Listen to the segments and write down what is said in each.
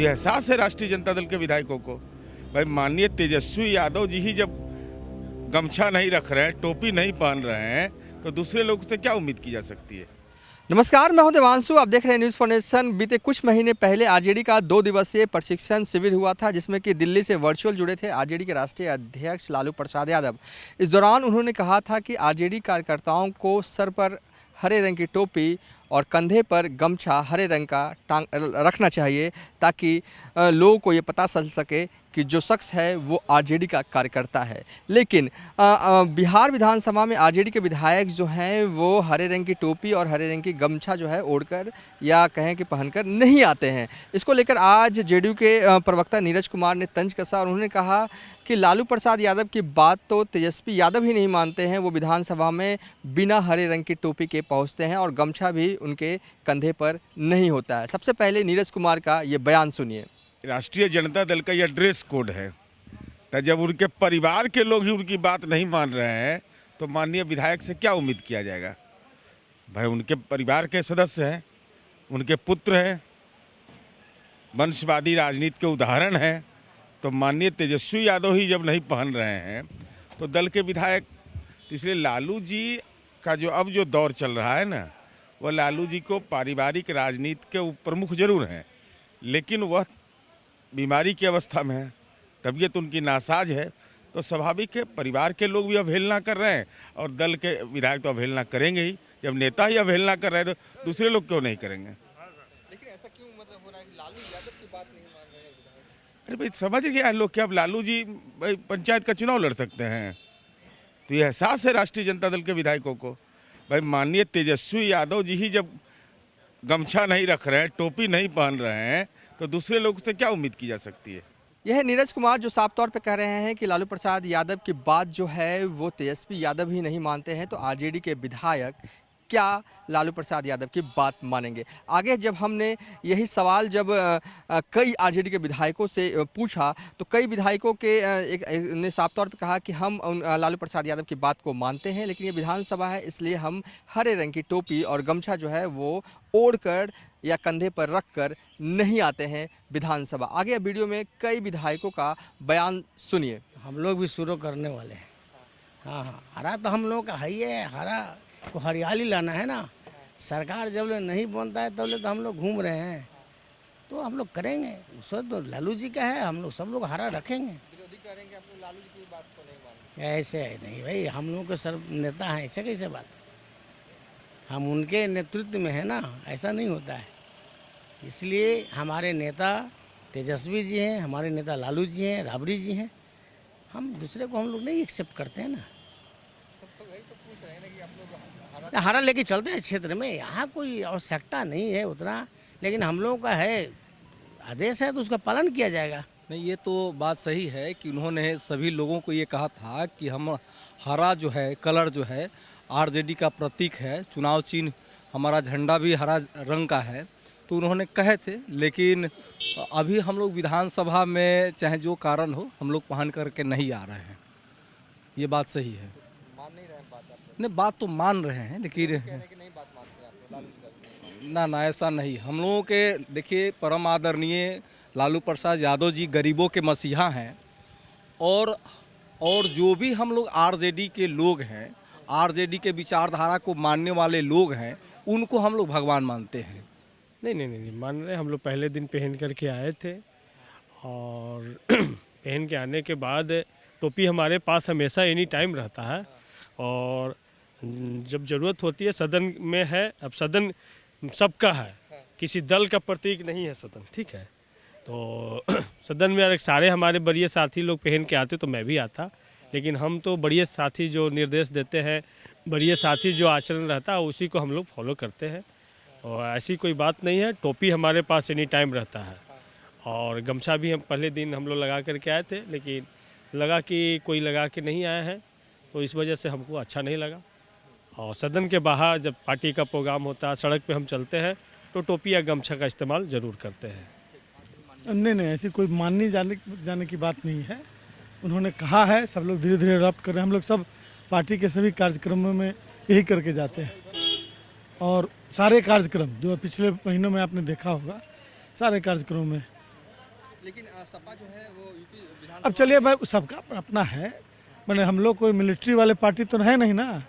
ये एहसास है राष्ट्रीय जनता दल के विधायकों को। भाई माननीय तेजस्वी यादव जी ही जब गमछा नहीं रख रहे हैं, टोपी नहीं पहन रहे हैं, तो दूसरे लोगों से क्या उम्मीद की जा सकती है। नमस्कार, मैं हूं देवांशु। आप देख रहे हैं न्यूज़ फॉर नेशन। बीते कुछ महीने पहले आरजेडी का 2 दिवसीय प्रशिक्षण शिविर हुआ था, जिसमें कि दिल्ली से वर्चुअल जुड़े थे आरजेडी के राष्ट्रीय अध्यक्ष लालू प्रसाद यादव। इस दौरान उन्होंने कहा था कि आरजेडी कार्यकर्ताओं को सर पर हरे रंग की टोपी और कंधे पर गमछा हरे रंग का टांग रखना चाहिए, ताकि लोगों को ये पता चल सके कि जो शख्स है वो आरजेडी का कार्यकर्ता है। लेकिन बिहार विधानसभा में आरजेडी के विधायक जो हैं वो हरे रंग की टोपी और हरे रंग की गमछा जो है ओढ़कर या कहें कि पहनकर नहीं आते हैं। इसको लेकर आज जेडीयू के प्रवक्ता नीरज कुमार ने तंज कसा और उन्होंने कहा कि लालू प्रसाद यादव की बात तो तेजस्वी यादव ही नहीं मानते हैं। वो विधानसभा में बिना हरे रंग की टोपी के पहुँचते हैं और गमछा भी उनके कंधे पर नहीं होता है। सबसे पहले नीरज कुमार का ये बयान सुनिए। राष्ट्रीय जनता दल का यह ड्रेस कोड है, तो जब उनके परिवार के लोग ही उनकी बात नहीं मान रहे हैं तो माननीय विधायक से क्या उम्मीद किया जाएगा। भाई उनके परिवार के सदस्य हैं, उनके पुत्र हैं, वंशवादी राजनीति के उदाहरण हैं, तो माननीय तेजस्वी यादव ही जब नहीं पहन रहे हैं तो दल के विधायक, इसलिए लालू जी का जो दौर चल रहा है ना, वह लालू जी को पारिवारिक राजनीति के प्रमुख जरूर हैं, लेकिन वह बीमारी की अवस्था में है, तबीयत उनकी नासाज है, तो स्वाभाविक है परिवार के लोग भी अवहेलना कर रहे हैं और दल के विधायक तो अवहेलना करेंगे ही। जब नेता ही अवहेलना कर रहे हैं तो दूसरे लोग क्यों नहीं करेंगे। लेकिन ऐसा क्यों मतलब हो रहा है कि लालू यादव की बात नहीं मान रहे हैं विधायक? अरे भाई समझ गया लोग कि अब लालू जी भाई पंचायत का चुनाव लड़ सकते हैं, तो ये एहसास है राष्ट्रीय जनता दल के विधायकों को। भाई माननीय तेजस्वी यादव जी ही जब गमछा नहीं रख रहे हैं, टोपी नहीं पहन रहे हैं, तो दूसरे लोगों से क्या उम्मीद की जा सकती है। यह नीरज कुमार जो साफ तौर पे कह रहे हैं कि लालू प्रसाद यादव की बात जो है वो तेजस्वी यादव ही नहीं मानते हैं, तो आरजेडी के विधायक क्या लालू प्रसाद यादव की बात मानेंगे। आगे जब हमने यही सवाल जब कई आरजेडी के विधायकों से पूछा, तो कई विधायकों के एक ने साफ तौर पे कहा कि हम लालू प्रसाद यादव की बात को मानते हैं, लेकिन ये विधानसभा है इसलिए हम हरे रंग की टोपी और गमछा जो है वो ओढ़कर या कंधे पर रखकर नहीं आते हैं विधानसभा। आगे वीडियो में कई विधायकों का बयान सुनिए। हम लोग भी शुरू करने वाले हैं। हाँ, हरा तो हम लोग का है ही है, हरा को हरियाली लाना है ना। सरकार जब नहीं बनता है तब तो हम लोग घूम रहे हैं, तो हम लोग करेंगे। उससे तो लालू जी का है, हम लोग सब लोग हरा रखेंगे। विरोधी करेंगे, आप लोग लालू जी की बात को नहीं मानते। ऐसे नहीं भाई, हम लोग के सर्व नेता हैं, ऐसे कैसे बात। हम उनके नेतृत्व में है ना, ऐसा नहीं होता है। इसलिए हमारे नेता तेजस्वी जी हैं, हमारे नेता लालू जी हैं, राबड़ी जी हैं। हम दूसरे को हम लोग नहीं एक्सेप्ट करते हैं ना। हरा लेके चलते हैं क्षेत्र में, यहाँ कोई आवश्यकता नहीं है उतना, लेकिन हम लोगों का है आदेश है तो उसका पालन किया जाएगा। नहीं, ये तो बात सही है कि उन्होंने सभी लोगों को ये कहा था कि हम हरा जो है कलर जो है आरजेडी का प्रतीक है, चुनाव चिन्ह हमारा झंडा भी हरा रंग का है, तो उन्होंने कहे थे। लेकिन अभी हम लोग विधानसभा में चाहे जो कारण हो हम लोग पहन करके नहीं आ रहे हैं, ये बात सही है। मान नहीं रहे हैं बात आप लोग? नहीं, बात तो मान रहे हैं, लेकिन कह रहे हैं कि नहीं बात मानते हैं आप लोग, लालू जी का। ना ऐसा नहीं। हम लोगों के देखिए परम आदरणीय लालू प्रसाद यादव जी गरीबों के मसीहा हैं, और जो भी हम लोग आरजेडी के लोग हैं, आरजेडी के विचारधारा को मानने वाले लोग हैं, उनको हम लोग भगवान मानते हैं। नहीं मान रहे। हम लोग पहले दिन पहन करके आए थे और पहन के आने के बाद टोपी हमारे पास हमेशा एनी टाइम रहता है, और जब ज़रूरत होती है सदन में है। अब सदन सबका है, किसी दल का प्रतीक नहीं है सदन, ठीक है। तो सदन में अगर सारे हमारे बड़े साथी लोग पहन के आते तो मैं भी आता, लेकिन हम तो बड़े साथी जो निर्देश देते हैं, बड़े साथी जो आचरण रहता है उसी को हम लोग फॉलो करते हैं, और ऐसी कोई बात नहीं है। टोपी हमारे पास एनी टाइम रहता है, और गमछा भी हम पहले दिन हम लोग लगा करके आए थे, लेकिन लगा कि कोई लगा के नहीं आया है, तो इस वजह से हमको अच्छा नहीं लगा। और सदन के बाहर जब पार्टी का प्रोग्राम होता है, सड़क पे हम चलते हैं, तो टोपी या गमछा का इस्तेमाल ज़रूर करते हैं। नहीं, ऐसी कोई माननी जाने की बात नहीं है। उन्होंने कहा है, सब लोग धीरे धीरे अडॉप्ट कर रहे हैं। हम लोग सब पार्टी के सभी कार्यक्रमों में यही करके जाते हैं, और सारे कार्यक्रम जो पिछले महीनों में आपने देखा होगा, सारे कार्यक्रमों में लेकिन सपा जो है वो यूपी विधानसभा अब चलिए भाई, सबका अपना है, मैंने हम लोग कोई मिलिट्री वाले पार्टी तो है नहीं ना,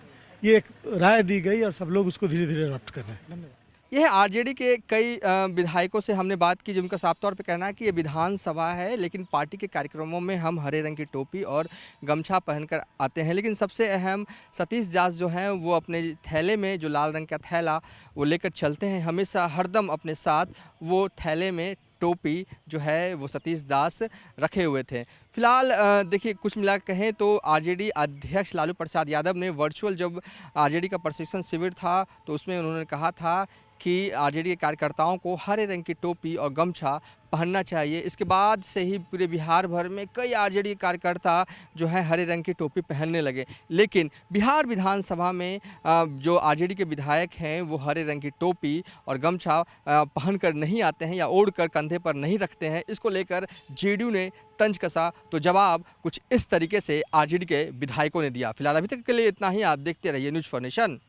ये एक राय दी गई और सब लोग उसको धीरे धीरे अडॉप्ट कर रहे हैं। धन्यवाद। यह है आरजेडी के कई विधायकों से हमने बात की, जिनका साफ तौर पे कहना है कि ये विधानसभा है, लेकिन पार्टी के कार्यक्रमों में हम हरे रंग की टोपी और गमछा पहनकर आते हैं। लेकिन सबसे अहम सतीश दास जो हैं वो अपने थैले में जो लाल रंग का थैला वो लेकर चलते हैं, हमेशा हरदम अपने साथ वो थैले में टोपी जो है वो सतीश दास रखे हुए थे। फिलहाल देखिए, कुछ मिला कहें तो आरजेडी अध्यक्ष लालू प्रसाद यादव ने वर्चुअल जब आरजेडी का प्रशिक्षण शिविर था तो उसमें उन्होंने कहा था कि आरजेडी के कार्यकर्ताओं को हरे रंग की टोपी और गमछा पहनना चाहिए। इसके बाद से ही पूरे बिहार भर में कई आरजेडी कार्यकर्ता जो है हरे रंग की टोपी पहनने लगे। लेकिन बिहार विधानसभा में जो आरजेडी के विधायक हैं वो हरे रंग की टोपी और गमछा पहनकर नहीं आते हैं या ओढ़कर कंधे पर नहीं रखते हैं। इसको लेकर जेडीयू ने तंज कसा तो जवाब कुछ इस तरीके से आरजेडी के विधायकों ने दिया। फिलहाल अभी तक के लिए इतना ही। आप देखते रहिए न्यूज़ फॉर नेशन।